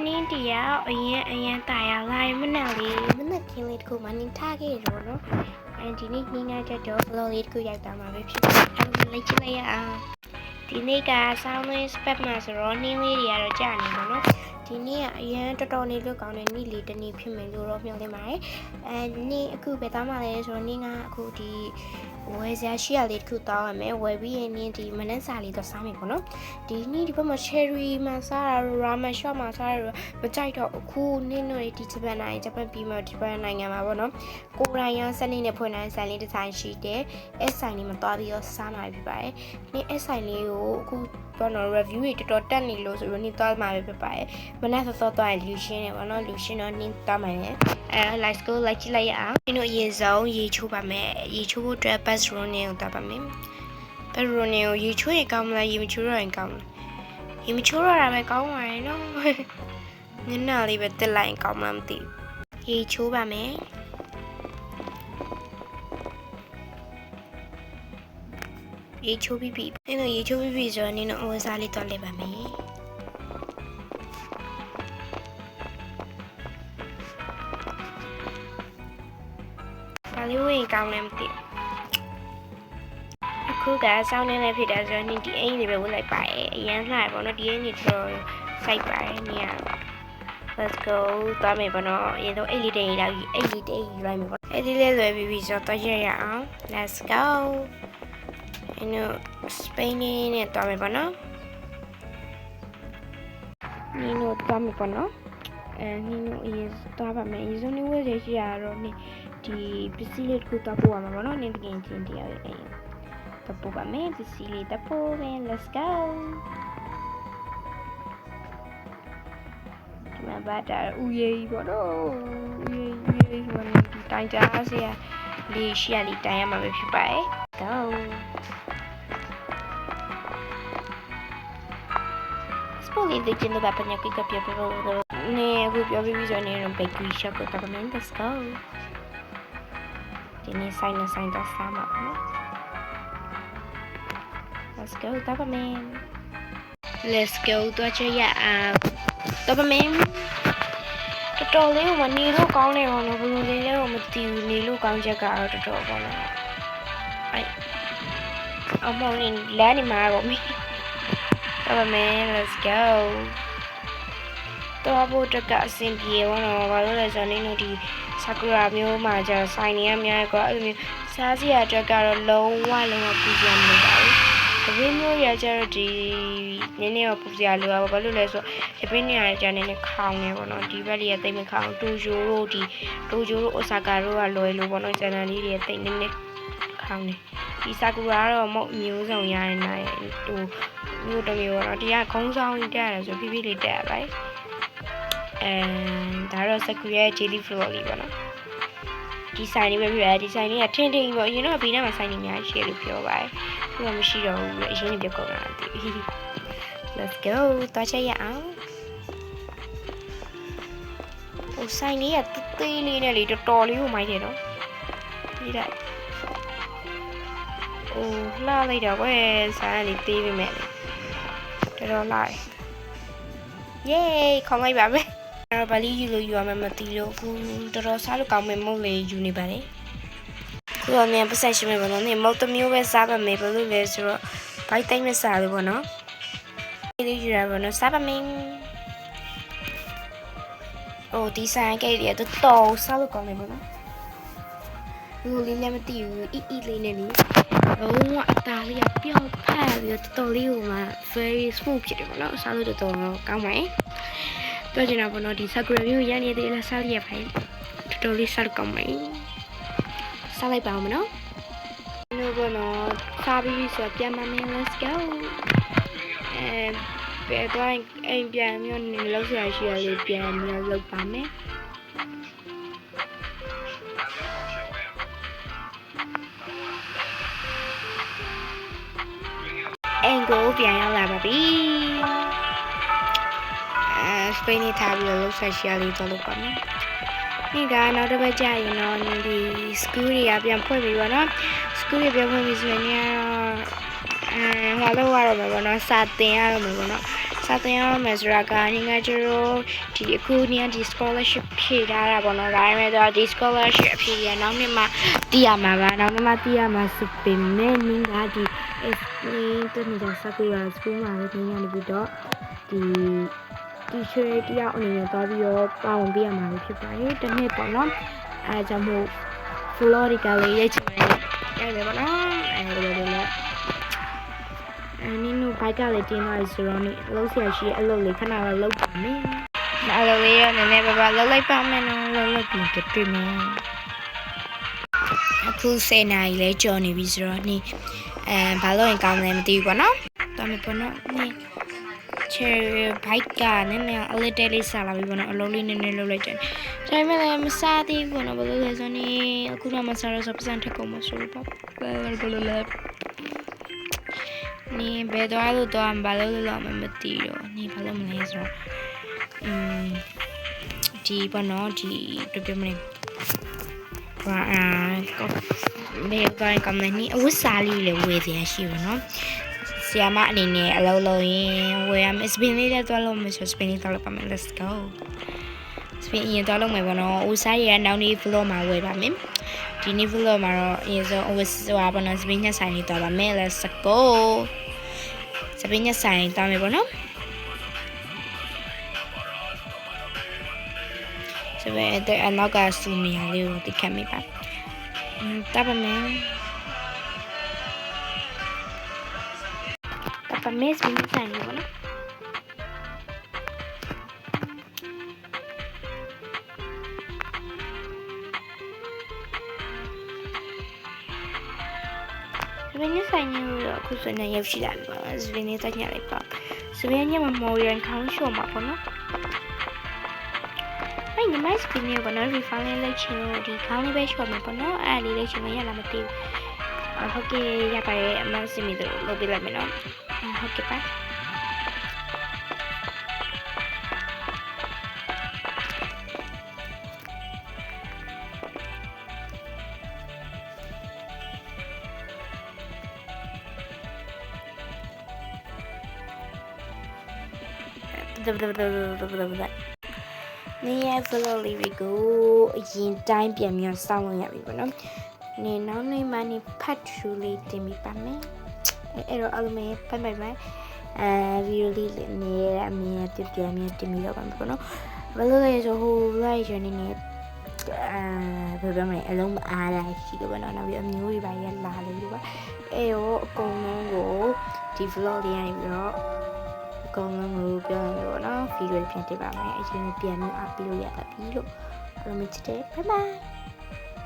နေ့တရားအရင်တာယာလာမနဲ့လေးမနဲ့ခင်းလေးတခုမှနင်းထားခဲ့ရောနော်ဒီနေ့ညနေကျတော့ဘလော်လေးတခုရောက်တာမှာပဲဖြစ်တယ်အဲ့လိုက်ချလိုက်ရအောင်ဒီနေ့ကဆောင်းလေးစပက်မှာဆိုတော့နင်းလေးတွေကတော့ကြာနေပါတော့ဒီနေ့ကအရင်တော်တော်လေးလွတ်ကောင်းတဲ့နေ့လေးတစ်နေ့ဖြစ်မယ်လို့တော့မျှော်လင့်ပါတယ်နေ့အခုပဲတောင်းပါလဲဆိုတော့နေ့ကအခုဒီဝယ်စရာရှိရလေးတစ်ခုတောင်းရမယ်ဝယ်ပြီးရင်နေ့ဒီမနက်စာလေးတော့စားမယ်ပေါ့နော်ဒီနေ့ဒီဘက်မှာ cherry မှာစားတာ ramen shop မှာစားတာမကြိုက်တော့အခုနေ့တို့ဒီဂျပန်နိုင်ငံဂျပန်ပြည်မှာဂျပန်နိုင်ငံမှာပေါ့နော်ကိုရိုင်းရန်စနေနဲ့ဖွင့်တဲ့ဆိုင်လေးတစ်ဆိုင်ရှိတယ်အဲ့ဆိုင်လေးမှာတွားပြီးတော့စားမှာဖြစ်ပါတယ်နေ့အဲ့ဆိုင်လေးကိုအခုပေါ့နော် review တွေတော်တော်တက်နေလို့ဆိုတော့နေ့တွားမှာပဲဖြစ်ပါတယ်မနက်စောစောတွားရင်လူရှင်းတယ်ပေါ့နော်လူရှင်းတော့နေ့တွားမှာလေlet's go လိုက်ကြည့်လိုက်ရအောင်ဒီတို့အရင်ဆုံးရေချိုးပါမယ်ရေချိုးဖို့အတွက် bastrone ကိုတွားပါမယ် bastrone ကိုရေချိုးရင်ကောင်းမလားရေမချိုးတော့ရင်ကောင်းမလားရေမချိုးတော့တာပဲကောင်းပါရဲ့နော်ညနေလေးပဲတက်လိုက်ရင်ကောင်းမလားမသိဘူးရေချိုးပါမယ်ရေချိုးပြီးပြီအဲ့တော့ရေချိုးပြီးပြီဆိုတော့နင်တို့အဝတ်စားလေးတွားလိုက်ပါမယ်ဘာလို့ဝင်ကောင်းလဲမသိအခုကစောင်းနေနေဖြစ်တာဆိုတော့နင်ဒီအိမ်လေးပဲဝတ်လိုက်ပါရဲ့အရန်လှရပေါ့နော်ဒီအိမ်လေးတော့စိုက်ပါရဲ့နင်က let's go တွားမယ်ပေါ့နော်အရင်တော့အိတ်လေးတိတ်လိုက်အိတ်လေးတိတ်လိုက်မယ်ပေါ့အဲ့ဒီလေးလွယ်ပြီးပြီဆိုတော့တွားရရအောင် let's go အဲ့တော့ Spain နဲ့တွားမယ်ပေါ့နော်နင်တို့တွားမယ်ပေါ့နော်နင်တို့အရင်တွားပါမယ်အရင်ဆုံးနေဝယ်ရရှိရတော့နင်ဒီပစ္စည်းလေးတစ်ခုတွားပို့ရမှာပေါ့နော်နင်တကယ်ချင်းတရားရဲ့အဲ့တွားပို့ပါမယ်ပစ္စည်းလေးတွားပို့မယ် let's go ဒီမှာဘာတာဥယေးပေါ့နော်ဥယေးဆိုတော့ဒီတိုင်ကြားစရာလေးရှိရလေးတိုင်ရမှာပဲဖြစ်ပါတယ် go Spoli de jendo ba panya ki ka pia pero ne aku pia bi so ne no bakery shop ko ta men let's go Dini sign ta sama no Let's go ta men Let's go to cha ya ta men တော်တော်လေးကိုနေလို့ကောင်းနေပါတော့ဘယ်လိုလေးလဲတော့မသိဘူးနေလို့ကောင်းချက်ကတော့တော်တော်ပေါ့နော်အဲ့အမောင်နေလမ်းနေမှာပေါ့မင်းတော့မယ် let's go တော့ဘုတ်တကအဆင်ပြေဘောနော်ဘာလို့လဲဆိုတော့နင်းတို့ဒီဆာကူရာမျိုးမှာကျတော့ဆိုင်နေရများကွာအဲ့လိုမျိုးစားစရာအတွက်ကတော့လုံးဝပူစရာမလိုပါဘူးတပင်းမျိုးရကျတော့ဒီနည်းနည်းတော့ပူစရာလိုပါဘာလို့လဲဆိုတော့တပင်းနေရကျနည်းနည်းခေါင်းနေပေါ့နော်ဒီဘက်လေးကတိတ်မခေါင်းတိုဂျိုတို့အိုဆာကာတို့ကလွယ်လို့ပေါ့နော်ကျန်တာလေးတွေတိတ်နည်းနည်းခေါင်းနေဒီဆာကူရာတော့မဟုတ်မျိုးစုံရရင်နိုင်ဟိုမျိုးတစ်မျိုးတော့ဒီကခုံးဆောင်တက်ရတယ်ဆိုဖိဖိလေးတက်ရပါဒါတော့ဆာကူရာရဲ့ jelly floor လေးပေါ့နော်ဒီဆိုင်လေးပဲပြရတယ်ဒီဆိုင်လေးကထင်းပေါ့အရင်တော့ဘေးနားမှာဆိုင်နေများရှိလို့ပြောပါတယ်သူကမရှိတော့ဘူးအရင်ကပြောကုန်တာတည်း let's go တော့ချက်ရအောင်ဟိုဆိုင်လေးကတေးလေးနဲ့လေတော်တော်လေးကိုမိုက်တယ်နော်ဒီလိုက်အိုးလှလိုက်တော့ကွယ်ဆိုင်လေးတေးပြီမဲ့တော်တော်လိုက် yay ခေါင်းလိုက်ပါမယ်အဲ့တော့ဗလီယူလို့ယူရမယ်မသိလို့အခုတော်တော်စားလို့ကောင်းမယ်မဟုတ်လေယူနေပါလေခုတော့မြန်ပတ်ဆက်ရှိမယ်ပေါ့နော်နေမုတ်တမျိုးပဲစားပါမယ်ဘယ်လိုလဲဆိုတော့ဘိုက်တိုင်းမစားလို့ပေါ့နော်ဒီလိုယူရပါတော့စားပါမယ်အိုဒီဆိုင်ကလေးတော့တော်စားလို့ကောင်းမယ်ပေါ့နော်လူလေးလည်းမသိဘူးအီလေးနဲ့လေလုံးဝအသားလေးကပျောက်ဖက်ပြီးတော့တော်လေးကိုမှ very smooth ဖြစ်တယ်ပေါ့နော်စားလို့တော်တော်ကောင်းပါတယ်ပြောချင်တာပေါ့နော်ဒီ sakura view ရနေသေးလားစားရဖိုင်တော်တော်လေးစားလို့ကောင်းပါတယ်စားလိုက်ပါဦးမနော်ဒီလိုပေါ့နော်စားပြီးဆိုပြန်မမယ် let's go ဘယ်တော့အိမ်ပြန်မျိုးနေလောက်ဆရာရှိရလေးပြန်မျိုးလောက်ပါမယ်အိမ်ကိုပြန်ရောက်လာပါပြီစပိန်နဲ့ထားပြီးလောက်ဆရာရှိရလေးတော့လုပ်ပါမယ်ဒီကနောက်တစ်ပတ်ကြာရင်တော့ဒီ school တွေကပြန်ဖွင့်ပြီပေါ့နော် school တွေပြန်ဖွင့်ပြီဆိုရင်ဟာလောက်ရတော့မယ်ပေါ့နော်စာသင်ရတော့မယ်ပေါ့နော်စ စာသင်ရမယ်ဆိုတာကညီငယ်တို့ဒီအခုနေဒီ scholarship ဖြည့်ထားတာပေါ့နော်ဒါပေမဲ့တော့ဒီ scholarship အဖြည့်ရနောက်နှစ်မှသိရမှာပါနောက်နှစ်မှသိရမှာဆိုပေမဲ့ညီကဒီ explain တနေတာစကူရာ school မှာလည်းညီကနေပြီးတော့ဒီ teacher တယောက်အနေနဲ့သွားပြီးတော့ပါဝင်ပေးရမှာဖြစ်ပါတယ်တစ်နှစ်ပေါ့နော်အဲကြောင့်မို့ Florida လေးရဲ့ချင်တယ်ရတယ်ပေါ့နော်အဲဒီလိုလေးနင်းတို့ဘိုက်ကလည်းတင်းသွားပြီဆိုတော့နေလုံးဆရာရှိအလုပ်လေးခဏတော့လုပ်ပါမယ်။အလုပ်လေးရနည်းနည်းပါးပါလုပ်လိုက်ပါမယ်နော်လုပ်ပြီးတွေ့မယ်။အခု10နာရီလဲကြော်နေပြီဆိုတော့နေဘာလို့ရင်ကောင်းလဲမသိဘူးပေါ့နော်။တော်မယ်ပေါ့နော်။နေချေဘိုက်ကနည်းနည်းအလေးတဲလေးစားလာပြီပေါ့နော်အလုပ်လေးနည်းနည်းလုပ်လိုက်တယ်။ဒါပေမဲ့လည်းမစားသေးဘူးပေါ့နော်ဘယ်လိုလဲဆိုနေအခုတော့မစားရဆိုပတ်စံထက်ကုန်မဆိုလို့ပေါ့ဘယ်လိုလဲနေဘယ်တော့လို့တော့ဘာလို့လဲမသိတော့နေဘာလို့မလဲဆိုတော့ဒီဘာနော်ဒီပြမနေဘာဘယ်ကောင်ကမနေအဝတ်စားလေးလေဝယ်စရာရှိပါနော်ဆီယမအနေနဲ့အလုံးလုံးရင်ဝယ်ရမယ်စပင်းလေးလည်းသွားလို့မဆိုစပင်းလေးသွားလို့ပါမယ် let's go စပင်းရင်သွားလို့မယ်ပေါ့နော်ဦးစားရနောက်နေ့ vlog မှာဝယ်ပါမယ်ဒီနေ့ vlog မှာတော့အရင်ဆုံးဝယ်သွားပါနော်စပင်းညဆိုင်လေးသွားပါမယ် let's go စပင်းညဆိုင်သွားမယ်ပေါ့နော်စပင်းတဲ့အနောက်ကစူမီယာလေးကိုတိခတ်မိပါတာပါမယ်တာပါမယ်စပင်းညဆိုင်လေးပေါ့နော်စပင်းညဆိုင်လေးတော့အခုဆိုနေရောက်ရှိလာပြီပါစပင်းလေးတက်ညလိုက်ပါစပင်းညမှာမော်ရန်ခေါင်းရှော့မှာပေါ့နော်အဲ့ဒီမိုက်စပင်းလေးပေါ့နော် refine လေးလိုက်ချင်လို့ဒီခေါင်းလေးပဲရှော့မှာပေါ့နော်အဲ့လေးလိုက်ချင်မရလားမသိဘူးဟုတ်ကဲ့ရပါရဲ့အမစမီတို့လုပ်ပေးလိုက်မယ်နော်ဟုတ်ကဲ့ပါနေရ follow လေးကိုအရင်တိုင်းပြန်ပြီးစောင်းလို့ရပြီပေါ့နော်။နေနောက်နေ့မှနေဖတ်ထူလေးတင်ပြီးပါမယ်။အဲ့တော့အလုံးမဲ့ဖတ်ပိုင်မယ်။ဗီဒီယိုလေးနေရအမြင်ပြပြမြင်တင်ပြီးတော့ပါမယ်ပေါ့နော်။ဘယ်လိုလဲဆိုဟို like ရနေနေဘယ်လိုမလဲအလုံးမအားရရှိတော့ပေါ့နော်။နောက်ပြီးအမျိုးတွေပါရလာလို့ပေါ့။အဲ့ရောအကုန်လုံးကိုဒီ vlog လေးရနေပြီးတော့အကုန်လုံးကိုပြောရလို့နော်ဗီဒီယိုပြန်တင်ပါမယ်အရင်ပြန်ပြီးအားပြီးလို့ရပါပြီလို့အားလုံးချစ်တယ် bye bye